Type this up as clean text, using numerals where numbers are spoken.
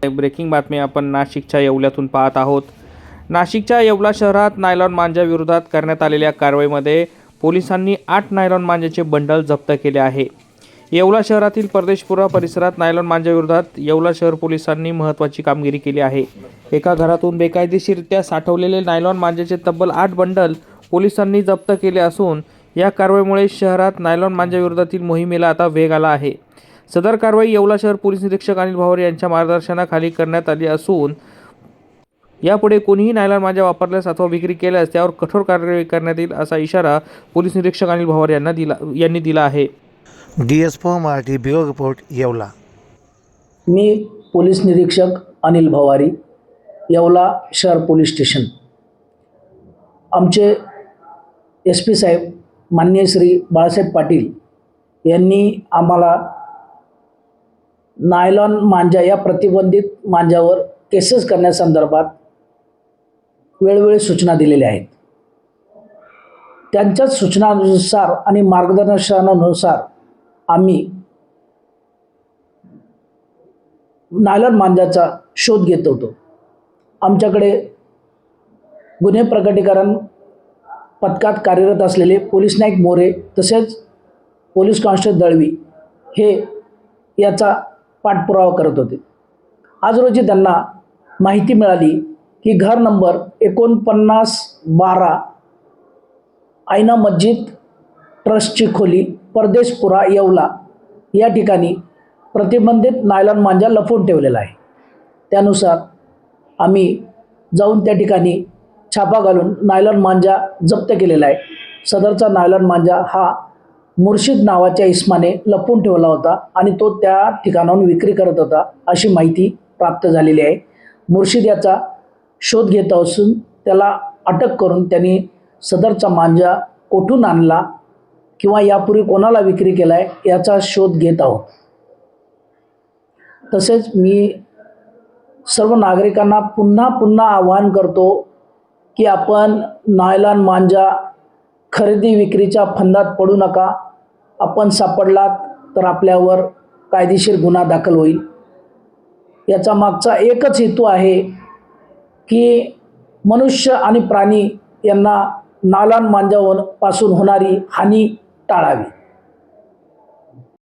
Breaking बातमी आपण नाशिकच्या येवल्यातून पाहत आहोत। नाशिकच्या येवला शहरात नायलॉन मांजा विरोधात करण्यात आलेल्या कारवाईमध्ये पोलिसांनी 8 नायलॉन मांजाचे बंडल जप्त केले आहे। येवला शहरातील परदेशपुरा परिसरात नायलॉन मांजा विरोधात येवला शहर पोलिसांनी महत्त्वाची कामगिरी केली आहे। एका घरातून बेकायदेशीररित्या साठवलेले नायलॉन मांजाचे तब्बल 8 बंडल पोलिसांनी जप्त केले असून या कारवाईमुळे शहरात नायलॉन मांजा विरोधातील मोहिमेला आता वेग आला आहे। सदर कारवाई येवला शहर पोलीस निरीक्षक अनिल भावर यांच्या मार्गदर्शनाखाली करण्यात आली असून यापुढे कोणीही नायलॉन मांजा वापरल्यास अथवा विक्री केल्यास त्यावर कठोर कारवाई करण्यात येईल असा इशारा पोलीस निरीक्षक अनिल भावर यांनी दिला आहे। DS4 Marathi bureau report Yeola. मी पोलीस निरीक्षक अनिल भवारी, येवला शहर पोलीस स्टेशन। आमचे SP साहेब माननीय श्री बाळासाहेब पाटील यांनी आम्हाला नायलॉन मांजा या प्रतिबंधित मांजावर केसेस करण्यासंदर्भात वेळोवेळी सूचना दिलेल्या आहेत। त्यांच्याच सूचनानुसार आणि मार्गदर्शनानुसार आम्ही नायलॉन मांजाचा शोध घेत होतो। आमच्याकडे गुन्हे प्रकटीकरण पथकात कार्यरत असलेले पोलीस नाईक मोरे तसेच पोलीस कॉन्स्टेबल दळवी हे याचा पाठपुरावा करत होते। आज रोजी त्यांना माहिती मिळाली की घर नंबर 4912 आईना मस्जिद ट्रस्टची खोली परदेशपुरा येवला या ठिकाणी प्रतिबंधित नायलॉन मांजा लपवून ठेवलेला आहे। त्यानुसार आम्ही जाऊन त्या ठिकाणी छापा घालून नायलॉन मांजा जप्त केलेला आहे। सदरचा नायलॉन मांजा हा मुर्शिद नावाच्या इसमाने लपवून ठेवला होता आणि तो त्या ठिकाणाहून विक्री करत होता अशी माहिती प्राप्त झालेली आहे। मुर्शिद याचा शोध घेत असून त्याला अटक करून त्यांनी सदरचा मांजा कोठून आणला किंवा यापूर्वी कोणाला विक्री केला आहे याचा शोध घेत आहोत। तसेच मी सर्व नागरिकांना पुन्हा आवाहन करतो की आपण नायलॉन मांजा खरेदी विक्रीच्या फंदात पडू नका। आपण सापडलात तर आपल्यावर कायदेशीर गुन्हा दाखल होईल। याचा मागचा एकच हेतू आहे की मनुष्य आणि प्राणी यांना नायलॉन मांजापासून होणारी हानी टाळावी।